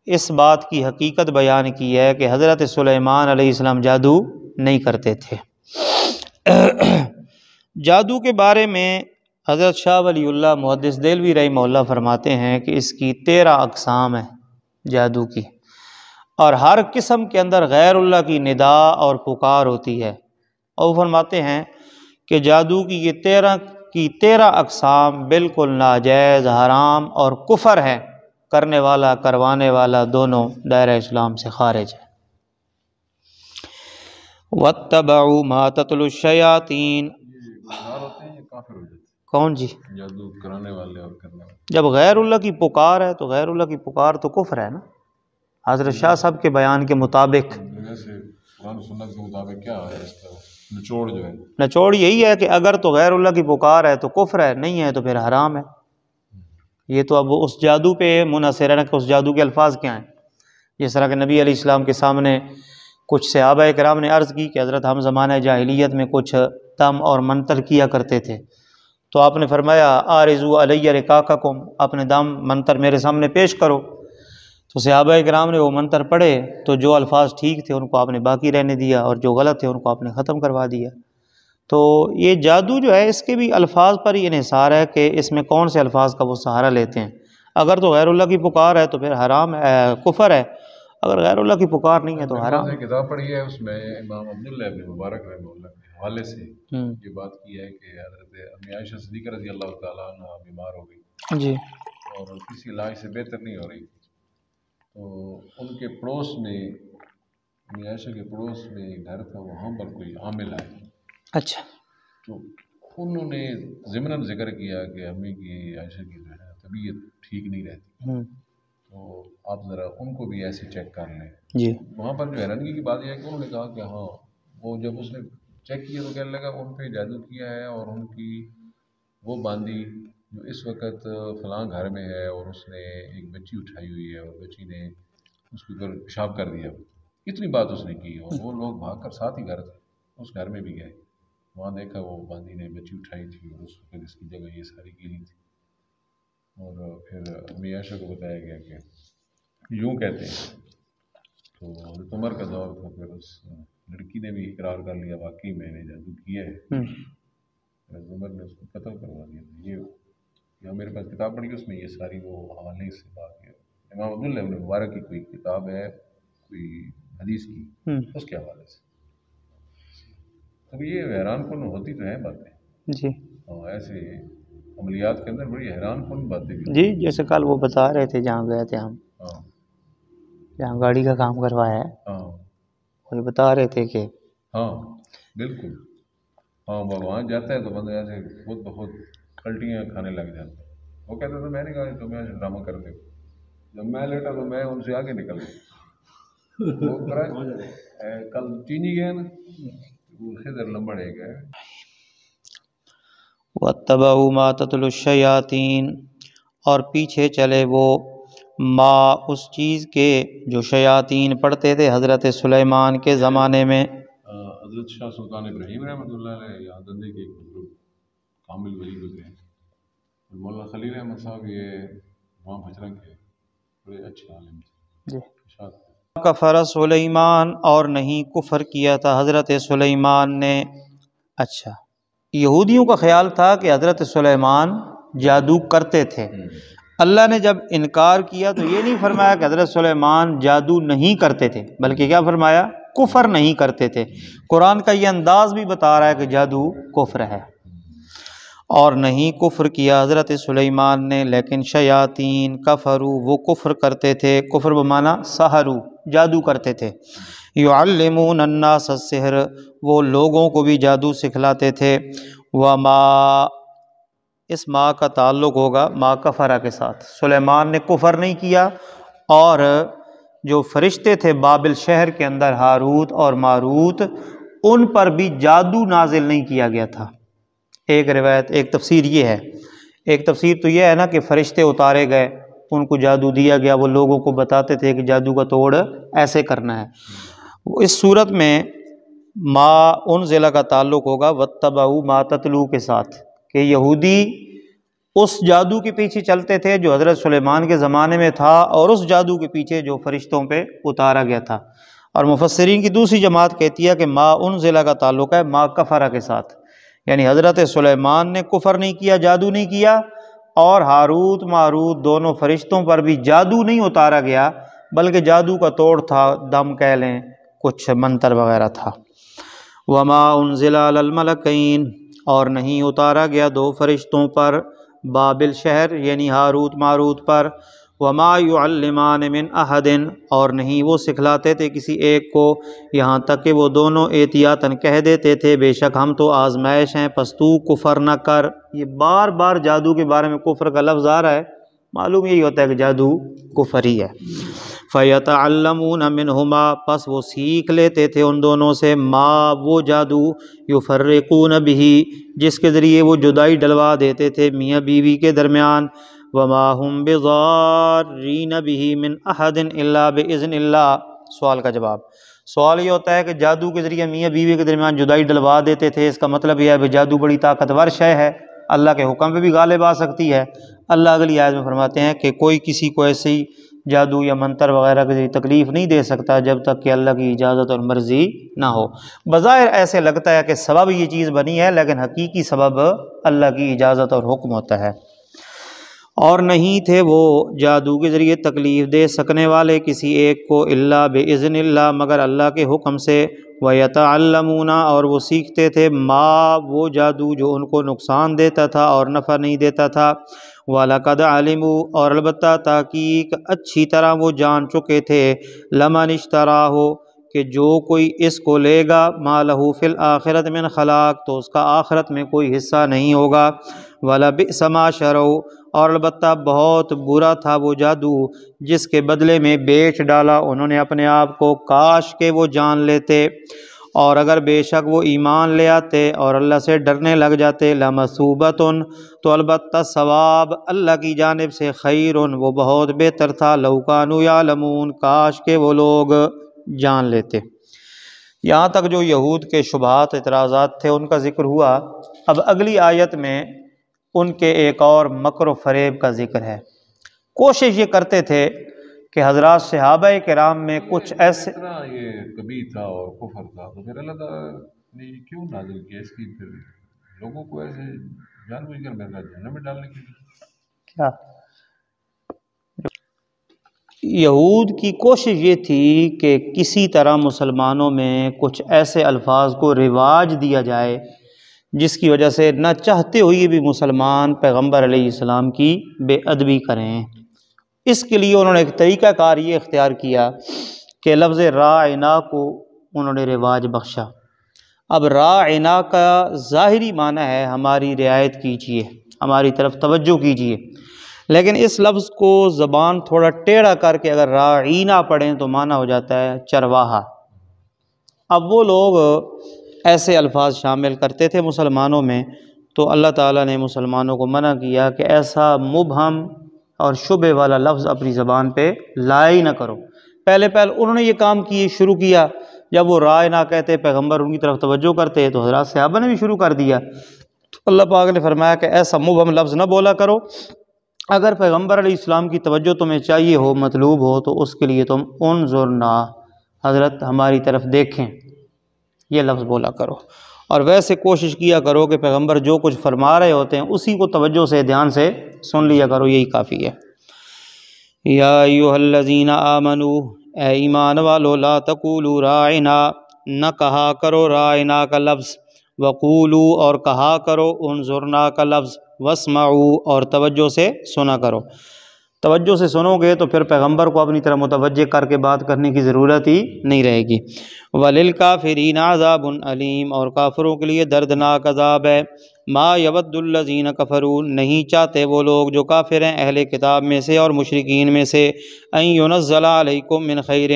اس بات کی حقیقت بیان کی ہے کہ حضرت سلیمان علیہ السلام جادو نہیں کرتے تھے۔ جادو کے بارے میں حضرت شاہ ولی اللہ محدث دہلوی رحمہ اللہ فرماتے ہیں کہ اس کی 13 اقسام ہیں جادو کی، اور ہر قسم کے اندر غیر اللہ کی ندا اور پکار ہوتی ہے، اور وہ فرماتے ہیں کہ جادو کی یہ 13 اقسام بالکل ناجائز، حرام اور کفر ہے، کرنے والا کروانے والا دونوں دائرہ اسلام سے خارج ہے۔ وَاتَّبَعُوا مَا تَتْلُو الشَّيَاطِينُ گناہ ہوتے ہیں یا کافر ہو جاتے ہیں کون جی؟ جادو کرانے والے اور کرنے والے۔ جب غیر اللہ کی پکار ہے تو غیر اللہ کی پکار تو کفر ہے نا۔ حضرت شاہ صاحب کے بیان کے مطابق دنیا سے قرآن و سنت کے مطابق کیا ہے اس کا نچوڑ جو ہے؟ نچوڑ یہی ہے کہ اگر تو غیر اللہ کی پکار ہے تو کفر ہے، نہیں ہے تو پھر حرام ہے۔ یہ تو اب اس جادو پہ منحصر ہے نا کہ اس جادو کے الفاظ کیا ہیں۔ جس طرح کہ نبی علیہ السلام کے سامنے کچھ صحابہ کرام نے عرض کی کہ حضرت ہم زمانہ جاہلیت میں کچھ دم اور منتر کیا کرتے تھے، تو آپ نے فرمایا آرزو علیہ رکاککم، اپنے دم منتر میرے سامنے پیش کرو۔ تو صحابہ کرام نے وہ منتر پڑھے تو جو الفاظ ٹھیک تھے ان کو آپ نے باقی رہنے دیا اور جو غلط تھے ان کو آپ نے ختم کروا دیا۔ تو یہ جادو جو ہے اس کے بھی الفاظ پر ہی انحصار ہے کہ اس میں کون سے الفاظ کا وہ سہارا لیتے ہیں۔ اگر تو غیر اللہ کی پکار ہے تو پھر حرام ہے، کفر ہے، اگر غیر اللہ کی پکار نہیں ہے تو حرام ہے۔ کتاب پڑھی ہے اس میں امام عبداللہ بن مبارک رحمہ اللہ کے حوالے سے یہ بات کی ہے کہ حضرت امی عائشہ صدیقہ رضی اللہ تعالیٰ عنہ بیمار ہو گئی جی، اور کسی علاج سے بہتر نہیں ہو رہی تھی، تو ان کے پڑوس میں، امی عائشہ کے پڑوس میں گھر تھا، وہاں پر کوئی عامل آئے، اچھا، تو انہوں نے ضمناً ذکر کیا کہ امی کی عائشہ کی جو ہے طبیعت ٹھیک نہیں رہتی، تو آپ ذرا ان کو بھی ایسے چیک کر لیں۔ جی وہاں پر جو حیرانگی کی بات یہ ہے کہ انہوں نے کہا کہ ہاں وہ جب اس نے چیک کیا تو کہنے لگا ان پہ جادو کیا ہے، اور ان کی وہ باندی جو اس وقت فلاں گھر میں ہے، اور اس نے ایک بچی اٹھائی ہوئی ہے، اور بچی نے اس کے اوپر پیشاب کر دیا، اتنی بات اس نے کی، اور وہ لوگ بھاگ کر ساتھ ہی گھر تھے، اس گھر میں بھی گئے، وہاں دیکھا وہ باندی نے بچی اٹھائی تھی، اور اس وقت اس کی جگہ یہ ساری گیلی تھی، اور پھر امی عائشہ کو بتایا گیا کہ یوں کہتے ہیں۔ تو حضرت عمر کا دور تھا، پھر اس لڑکی نے بھی اقرار کر لیا واقعی میں نے جادو کیا ہے، حضرت عمر نے اس کو قتل کروا دیا تھا۔ یہ یہاں میرے پاس کتاب پڑھی، اس میں یہ ساری وہ حوالے سے بات ہے، امام عبداللہ ابن مبارک کی کوئی کتاب ہے کوئی حدیث کی، اس کے حوالے سے۔ اب یہ حیران کن ہوتی تو ہیں باتیں، جی ایسے عملیات کے اندر بڑی حیران کن باتیں بھی۔ جی جیسے کل وہ بتا رہے تھے جہاں گئے تھے ہم، ہاں جہاں گاڑی کا کام کروایا ہے، ہاں وہ بتا رہے تھے کہ ہاں بالکل، ہاں وہ وہاں جاتا ہے تو بندہ ایسے خود بخود الٹیاں کھانے لگ جاتا ہے۔ وہ کہتا تھا میں نے کہا تو میں ڈرامہ کر دے، جب میں لیٹا تو میں ان سے آگے نکل گیا، وہ کل چینی گیا نا، وہ خضر لمبڑ ہے گیا۔ وَاتَّبَعُوا مَا تَتْلُو الشَّيَاطِينُ، اور پیچھے چلے وہ ما اس چیز کے جو شیاطین پڑھتے تھے حضرت سلیمان کے زمانے میں۔ حضرت شاہ سلطان ابراہیم رحمۃ اللہ علیہ یہاں دندے کے ایک بزرگ کامل ولی گزرے ہیں، مولانا خلیل احمد صاحب یہ وہاں بھجرنگ کے بڑے اچھے عالم تھے۔ کفر سلیمان، اور نہیں کفر کیا تھا حضرت سلیمان نے۔ اچھا، یہودیوں کا خیال تھا کہ حضرت سلیمان جادو کرتے تھے، اللہ نے جب انکار کیا تو یہ نہیں فرمایا کہ حضرت سلیمان جادو نہیں کرتے تھے، بلکہ کیا فرمایا؟ کفر نہیں کرتے تھے۔ قرآن کا یہ انداز بھی بتا رہا ہے کہ جادو کفر ہے، اور نہیں کفر کیا حضرت سلیمان نے، لیکن شیاطین کفرو، وہ کفر کرتے تھے، کفر بمعنی سحرو، جادو کرتے تھے، یعلمون الناس السحر، وہ لوگوں کو بھی جادو سکھلاتے تھے، وما، اس ما کا تعلق ہوگا ما کفرہ کے ساتھ، سلیمان نے کفر نہیں کیا، اور جو فرشتے تھے بابل شہر کے اندر ہاروت اور ماروت، ان پر بھی جادو نازل نہیں کیا گیا تھا۔ ایک روایت، ایک تفسیر یہ ہے، ایک تفسیر تو یہ ہے نا کہ فرشتے اتارے گئے، ان کو جادو دیا گیا، وہ لوگوں کو بتاتے تھے کہ جادو کا توڑ ایسے کرنا ہے۔ اس صورت میں ما انزل کا تعلق ہوگا واتبعوا ما تتلو کے ساتھ، کہ یہودی اس جادو کے پیچھے چلتے تھے جو حضرت سلیمان کے زمانے میں تھا، اور اس جادو کے پیچھے جو فرشتوں پہ اتارا گیا تھا۔ اور مفسرین کی دوسری جماعت کہتی ہے کہ ما انزل کا تعلق ہے ما کفرہ کے ساتھ، یعنی حضرت سلیمان نے کفر نہیں کیا، جادو نہیں کیا، اور ہاروت ماروت دونوں فرشتوں پر بھی جادو نہیں اتارا گیا، بلکہ جادو کا توڑ تھا، دم کہہ لیں، کچھ منتر وغیرہ تھا۔ وما انزل علی الملکین، اور نہیں اتارا گیا دو فرشتوں پر بابل شہر یعنی ہاروت ماروت پر، وما یعلمان من احد، اور نہیں وہ سکھلاتے تھے کسی ایک کو، یہاں تک کہ وہ دونوں احتیاطاً کہہ دیتے تھے بے شک ہم تو آزمائش ہیں، پس تو کفر نہ کر۔ یہ بار بار جادو کے بارے میں کفر کا لفظ آ رہا ہے، معلوم یہی ہوتا ہے کہ جادو کفر ہی ہے۔ فَيَتَعَلَّمُونَ مِنْهُمَا، پس وہ سیکھ لیتے تھے ان دونوں سے، ما وہ جادو، یفرقون بِهِ، جس کے ذریعے وہ جدائی ڈلوا دیتے تھے میاں بیوی کے درمیان، وما هم بضارین بِهِ من احد الا باذن اللہ۔ سوال کا جواب، سوال یہ ہوتا ہے کہ جادو کے ذریعے میاں بیوی کے درمیان جدائی ڈلوا دیتے تھے، اس کا مطلب یہ ہے کہ جادو بڑی طاقتور شے ہے، اللہ کے حکم پہ بھی غالب آ سکتی ہے۔ اللہ اگلی آیت میں فرماتے ہیں کہ کوئی کسی کو ایسی جادو یا منتر وغیرہ کے ذریعے تکلیف نہیں دے سکتا جب تک کہ اللہ کی اجازت اور مرضی نہ ہو۔ بظاہر ایسے لگتا ہے کہ سبب یہ چیز بنی ہے، لیکن حقیقی سبب اللہ کی اجازت اور حکم ہوتا ہے۔ اور نہیں تھے وہ جادو کے ذریعے تکلیف دے سکنے والے کسی ایک کو، الا باذن اللہ، مگر اللہ کے حکم سے، وَيَتَعَلَّمُونَ، اور وہ سیکھتے تھے، ما وہ جادو جو ان کو نقصان دیتا تھا اور نفع نہیں دیتا تھا، وَلَقَدْ عَلِمُوا، اور البتہ تحقیق اچھی طرح وہ جان چکے تھے، لَمَنِ اشْتَرَاهُ، کہ جو کوئی اس کو لے گا ما لہ فی الآخرۃ من خلاق تو اس کا آخرت میں کوئی حصہ نہیں ہوگا، وَلَبِئْسَ مَا شَرَوْا اور البتہ بہت برا تھا وہ جادو جس کے بدلے میں بیچ ڈالا انہوں نے اپنے آپ کو، کاش کہ وہ جان لیتے اور اگر بے شک وہ ایمان لے آتے اور اللہ سے ڈرنے لگ جاتے، لَمَثُوبَةٌ تو البتہ ثواب اللہ کی جانب سے، خیرٌ وہ بہت بہتر تھا، لَوْ كَانُوا يَعْلَمُونَ کاش کہ وہ لوگ جان لیتے۔ یہاں تک جو یہود کے شبہات اعتراضات تھے ان کا ذکر ہوا۔ اب اگلی آیت میں ان کے ایک اور مکر و فریب کا ذکر ہے۔ کوشش یہ کرتے تھے کہ حضرات صحابہ کرام میں کچھ ایسے اتنا یہ کبھی تھا اور کفر تھا تو پھر اللہ تعالیٰ نے یہ کیوں نازل کیا اس کی، پھر لوگوں کو ایسے جان بوجھ کر میرے ساتھ جہنم میں ڈالنے کے لیے؟ کیا یہود کی کوشش یہ تھی کہ کسی طرح مسلمانوں میں کچھ ایسے الفاظ کو رواج دیا جائے جس کی وجہ سے نہ چاہتے ہوئے بھی مسلمان پیغمبر علیہ السلام کی بے ادبی کریں۔ اس کے لیے انہوں نے ایک طریقہ کار یہ اختیار کیا کہ لفظ راعنا کو انہوں نے رواج بخشا۔ اب راعنا کا ظاہری معنی ہے ہماری رعایت کیجیے، ہماری طرف توجہ کیجیے، لیکن اس لفظ کو زبان تھوڑا ٹیڑھا کر کے اگر راعینا پڑھیں تو معنی ہو جاتا ہے چرواہا۔ اب وہ لوگ ایسے الفاظ شامل کرتے تھے مسلمانوں میں، تو اللہ تعالیٰ نے مسلمانوں کو منع کیا کہ ایسا مبہم اور شبہ والا لفظ اپنی زبان پہ لائے نہ کرو۔ پہلے انہوں نے یہ کام شروع کیا، جب وہ رائے نہ کہتے پیغمبر ان کی طرف توجہ کرتے تو حضرات صحابہ نے بھی شروع کر دیا۔ تو اللہ پاک نے فرمایا کہ ایسا مبہم لفظ نہ بولا کرو، اگر پیغمبر علیہ السلام کی توجہ تمہیں چاہیے ہو، مطلوب ہو، تو اس کے لیے تم انظرنا حضرت ہماری طرف دیکھیں یہ لفظ بولا کرو، اور ویسے کوشش کیا کرو کہ پیغمبر جو کچھ فرما رہے ہوتے ہیں اسی کو توجہ سے دھیان سے سن لیا کرو، یہی کافی ہے۔ یا ایھا الذین آمنوا اے ایمان والو لا تقولوا راعنا نہ کہا کرو راعنا کا لفظ، وقولوا اور کہا کرو انظرنا کا لفظ، واسمعوا اور توجہ سے سنا کرو۔ توجہ سے سنو گے تو پھر پیغمبر کو اپنی طرح متوجہ کر کے بات کرنے کی ضرورت ہی نہیں رہے گی۔ وَلِلْكَافِرِينَ عَذَابٌ علیم اور کافروں کے لیے دردناک عذاب ہے۔ ما یود الذین کفروا نہیں چاہتے وہ لوگ جو کافر ہیں اہل کتاب میں سے اور مشرکین میں سے، ان ینزل علیکم من خیر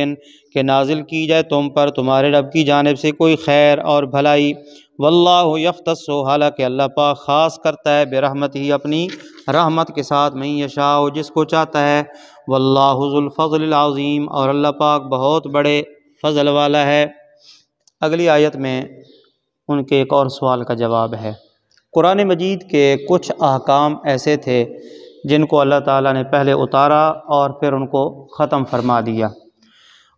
کہ نازل کی جائے تم پر تمہارے رب کی جانب سے کوئی خیر اور بھلائی، واللہ یختص حالانکہ اللہ پاک خاص کرتا ہے برحمتہ اپنی رحمت کے ساتھ من یشاء جس کو چاہتا ہے، واللہ ذو الفضل العظیم اور اللہ پاک بہت بڑے فضل والا ہے۔ اگلی آیت میں ان کے ایک اور سوال کا جواب ہے۔ قرآن مجید کے کچھ احکام ایسے تھے جن کو اللہ تعالیٰ نے پہلے اتارا اور پھر ان کو ختم فرما دیا۔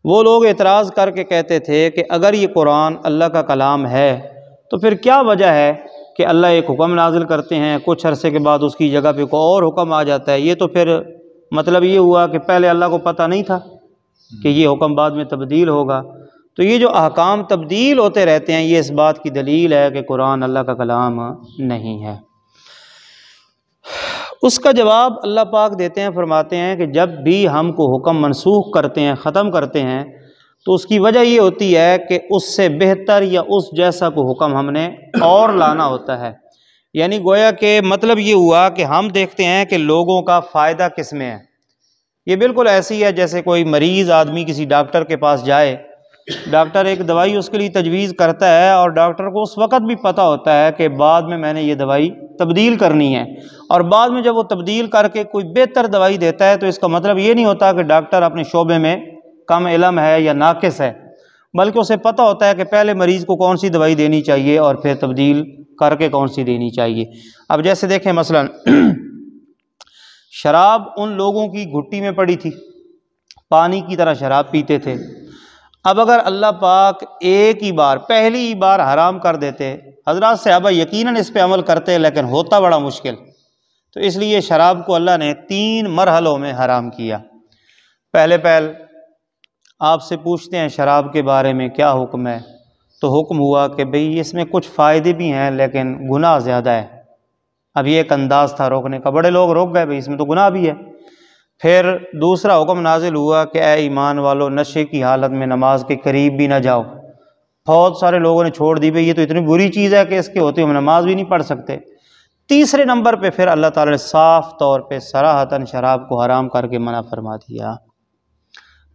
وہ لوگ اعتراض کر کے کہتے تھے کہ اگر یہ قرآن اللہ کا کلام ہے تو پھر کیا وجہ ہے کہ اللہ ایک حکم نازل کرتے ہیں، کچھ عرصے کے بعد اس کی جگہ پہ کوئی اور حکم آ جاتا ہے، یہ تو پھر مطلب یہ ہوا کہ پہلے اللہ کو پتہ نہیں تھا کہ یہ حکم بعد میں تبدیل ہوگا۔ تو یہ جو احکام تبدیل ہوتے رہتے ہیں یہ اس بات کی دلیل ہے کہ قرآن اللہ کا کلام نہیں ہے۔ اس کا جواب اللہ پاک دیتے ہیں، فرماتے ہیں کہ جب بھی ہم کو حکم منسوخ کرتے ہیں، ختم کرتے ہیں، تو اس کی وجہ یہ ہوتی ہے کہ اس سے بہتر یا اس جیسا کوئی حکم ہم نے اور لانا ہوتا ہے۔ یعنی گویا کہ مطلب یہ ہوا کہ ہم دیکھتے ہیں کہ لوگوں کا فائدہ کس میں ہے۔ یہ بالکل ایسی ہے جیسے کوئی مریض آدمی کسی ڈاکٹر کے پاس جائے، ڈاکٹر ایک دوائی اس کے لیے تجویز کرتا ہے اور ڈاکٹر کو اس وقت بھی پتہ ہوتا ہے کہ بعد میں میں نے یہ دوائی تبدیل کرنی ہے، اور بعد میں جب وہ تبدیل کر کے کوئی بہتر دوائی دیتا ہے تو اس کا مطلب یہ نہیں ہوتا کہ ڈاکٹر اپنے شعبے میں کم علم ہے یا ناقص ہے، بلکہ اسے پتہ ہوتا ہے کہ پہلے مریض کو کون سی دوائی دینی چاہیے اور پھر تبدیل کر کے کون سی دینی چاہیے۔ اب جیسے دیکھیں مثلا شراب ان لوگوں کی گھٹی میں پڑی تھی، پانی کی طرح شراب پیتے تھے۔ اب اگر اللہ پاک ایک ہی بار پہلی ہی بار حرام کر دیتے، حضرات صحابہ یقیناً اس پہ عمل کرتے لیکن ہوتا بڑا مشکل، تو اس لیے شراب کو اللہ نے 3 مرحلوں میں حرام کیا۔ پہلے آپ سے پوچھتے ہیں شراب کے بارے میں کیا حکم ہے، تو حکم ہوا کہ بھئی اس میں کچھ فائدے بھی ہیں لیکن گناہ زیادہ ہے۔ اب یہ ایک انداز تھا روکنے کا، بڑے لوگ روک گئے بھئی اس میں تو گناہ بھی ہے، پھر دوسرا حکم نازل ہوا کہ اے ایمان والو نشے کی حالت میں نماز کے قریب بھی نہ جاؤ۔ بہت سارے لوگوں نے چھوڑ دی، بھئی یہ تو اتنی بری چیز ہے کہ اس کے ہوتے ہم نماز بھی نہیں پڑھ سکتے۔ تیسرے نمبر پہ پھر اللہ تعالیٰ نے صاف طور پہ صراحتاً شراب کو حرام کر کے منع فرما دیا۔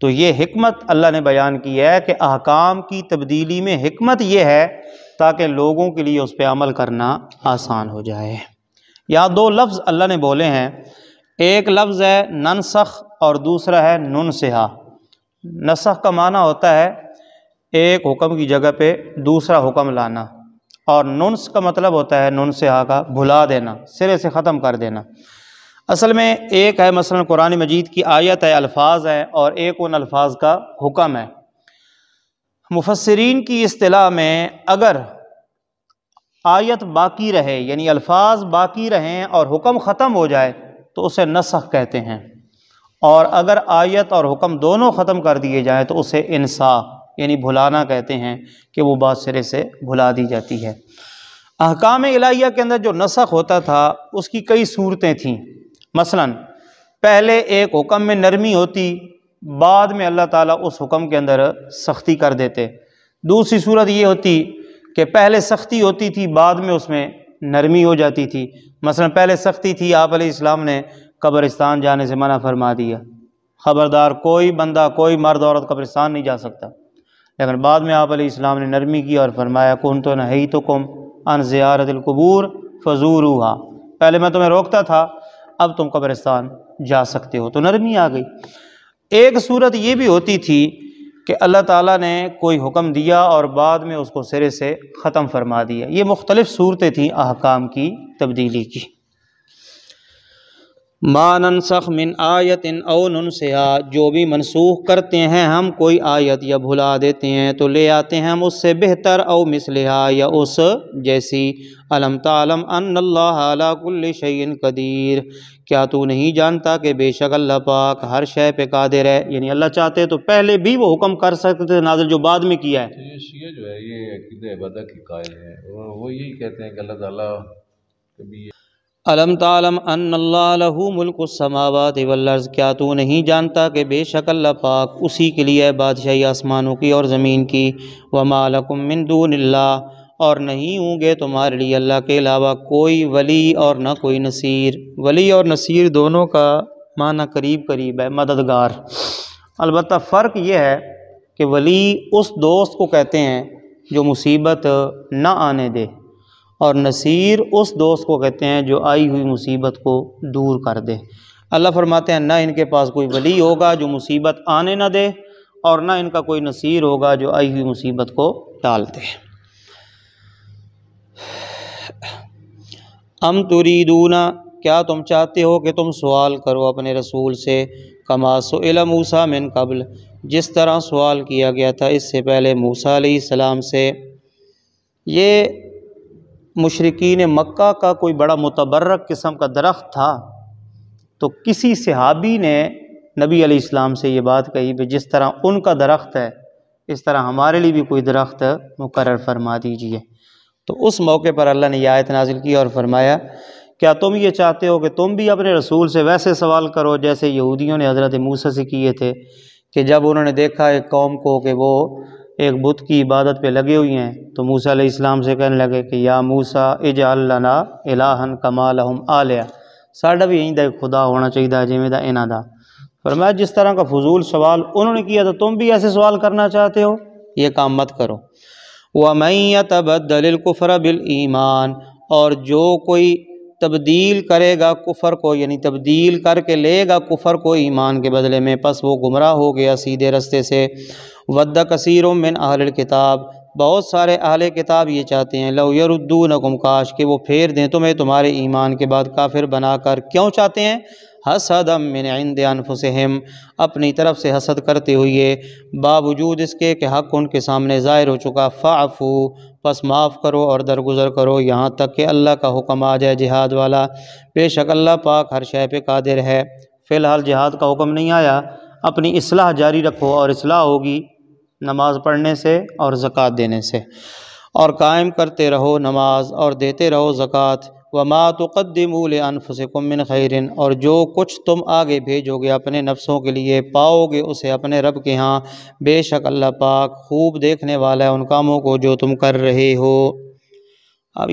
تو یہ حکمت اللہ نے بیان کی ہے کہ احکام کی تبدیلی میں حکمت یہ ہے تاکہ لوگوں کے لیے اس پہ عمل کرنا آسان ہو جائے۔ یہاں دو لفظ اللہ نے بولے ہیں، ایک لفظ ہے ننسخ اور دوسرا ہے ننسہا۔ نسخ کا معنی ہوتا ہے ایک حکم کی جگہ پہ دوسرا حکم لانا، اور ننس کا مطلب ہوتا ہے ننسہا کا بھلا دینا، سرے سے ختم کر دینا۔ اصل میں ایک ہے مثلا قرآن مجید کی آیت ہے، الفاظ ہے، اور ایک ان الفاظ کا حکم ہے۔ مفسرین کی اصطلاح میں اگر آیت باقی رہے یعنی الفاظ باقی رہیں اور حکم ختم ہو جائے تو اسے نسخ کہتے ہیں، اور اگر آیت اور حکم دونوں ختم کر دیے جائیں تو اسے انساء یعنی بھلانا کہتے ہیں، کہ وہ بات سرے سے بھلا دی جاتی ہے۔ احکام الہیہ کے اندر جو نسخ ہوتا تھا اس کی کئی صورتیں تھیں۔ مثلا پہلے ایک حکم میں نرمی ہوتی، بعد میں اللہ تعالیٰ اس حکم کے اندر سختی کر دیتے۔ دوسری صورت یہ ہوتی کہ پہلے سختی ہوتی تھی، بعد میں اس میں نرمی ہو جاتی تھی۔ مثلا پہلے سختی تھی، آپ علیہ السلام نے قبرستان جانے سے منع فرما دیا، خبردار کوئی بندہ کوئی مرد عورت قبرستان نہیں جا سکتا، لیکن بعد میں آپ علیہ السلام نے نرمی کی اور فرمایا کنت نہیتکم عن زیارت القبور فزوروها، پہلے میں تمہیں روکتا تھا اب تم قبرستان جا سکتے ہو، تو نرمی آ گئی۔ ایک صورت یہ بھی ہوتی تھی کہ اللہ تعالیٰ نے کوئی حکم دیا اور بعد میں اس کو سرے سے ختم فرما دیا۔ یہ مختلف صورتیں تھیں احکام کی تبدیلی کی۔ ما ننسخ من آیت او ننسہا، جو بھی منسوخ کرتے ہیں ہم کوئی آیت یا بھلا دیتے ہیں تو لے آتے ہیں ہم اس سے بہتر، او مثلہا یا اس جیسی۔ الم تعلم ان اللہ علی کل شیء قدیر، کیا تو نہیں جانتا کہ بے شک اللہ پاک ہر شے پہ قادر ہے، یعنی اللہ چاہتے تو پہلے بھی وہ حکم کر سکتے تھے نازل جو بعد میں کیا ہے۔ تو یہ شیعہ جو ہے یہ عقیدہ بدع کی قائل ہے، اور وہ یہی کہتے ہیں کہ اللہ تعالیٰ کبھی الم تعلم ان اللہ لہ ملک السماوات والارض، کیا تو نہیں جانتا کہ بے شک اللہ پاک اسی کے لیے بادشاہی آسمانوں کی اور زمین کی۔ وما لکم من دون اللہ، اور نہیں ہوں گے تمہارے لیے اللہ کے علاوہ کوئی ولی اور نہ کوئی نصیر۔ ولی اور نصیر دونوں کا معنی قریب قریب ہے، مددگار۔ البتہ فرق یہ ہے کہ ولی اس دوست کو کہتے ہیں جو مصیبت نہ آنے دے، اور نصیر اس دوست کو کہتے ہیں جو آئی ہوئی مصیبت کو دور کر دے۔ اللہ فرماتے ہیں نہ ان کے پاس کوئی ولی ہوگا جو مصیبت آنے نہ دے، اور نہ ان کا کوئی نصیر ہوگا جو آئی ہوئی مصیبت کو ٹال دے۔ ام تریدون، کیا تم چاہتے ہو کہ تم سوال کرو اپنے رسول سے، کما سئل موسیٰ من قبل، جس طرح سوال کیا گیا تھا اس سے پہلے موسیٰ علیہ السلام سے۔ یہ مشرکین مکہ کا کوئی بڑا متبرک قسم کا درخت تھا، تو کسی صحابی نے نبی علیہ السلام سے یہ بات کہی کہ جس طرح ان کا درخت ہے اس طرح ہمارے لیے بھی کوئی درخت مقرر فرما دیجئے۔ تو اس موقع پر اللہ نے یہ آیت نازل کی اور فرمایا کیا تم یہ چاہتے ہو کہ تم بھی اپنے رسول سے ویسے سوال کرو جیسے یہودیوں نے حضرت موسیٰ سے کیے تھے، کہ جب انہوں نے دیکھا ایک قوم کو کہ وہ ایک بت کی عبادت پہ لگے ہوئی ہیں تو موسیٰ علیہ السلام سے کہنے لگے کہ یا موسیٰ اجعل لنا الہا کما لہم آلیہ، ساڈا بھی یہیں دا خدا ہونا چاہیے جویں دا انہاں دا۔ فرمایا جس طرح کا فضول سوال انہوں نے کیا تو تم بھی ایسے سوال کرنا چاہتے ہو، یہ کام مت کرو۔ وَمَن يَتَبَدَّلِ الْكُفْرَ بِالْإِيمَانِ، اور جو کوئی تبدیل کرے گا کفر کو، یعنی تبدیل کر کے لے گا کفر کو ایمان کے بدلے میں، پس وہ گمراہ ہو گیا سیدھے رستے سے۔ وَدَّ كَثِيرٌ مِّنْ أَهْلِ الْكِتَابِ، بہت سارے اہل کتاب یہ چاہتے ہیں لَوْ يَرُدُّونَكُمْ، کاش کہ وہ پھیر دیں تمہیں تمہارے ایمان کے بعد کافر بنا کر۔ کیوں چاہتے ہیں؟ حسدا من عند انفسہم، اپنی طرف سے حسد کرتے ہوئے، باوجود اس کے کہ حق ان کے سامنے ظاہر ہو چکا۔ فاعفو، پس معاف کرو اور درگزر کرو یہاں تک کہ اللہ کا حکم آ جائے جہاد والا، بے شک اللہ پاک ہر شے پہ قادر ہے۔ فی الحال جہاد کا حکم نہیں آیا، اپنی اصلاح جاری رکھو، اور اصلاح ہوگی نماز پڑھنے سے اور زکوٰۃ دینے سے، اور قائم کرتے رہو نماز اور دیتے رہو زکوٰۃ، وما تقدموا لانفسکم من خیر، اور جو کچھ تم آگے بھیجو گے اپنے نفسوں کے لیے پاؤ گے اسے اپنے رب کے ہاں، بے شک اللہ پاک خوب دیکھنے والا ہے ان کاموں کو جو تم کر رہے ہو۔ اب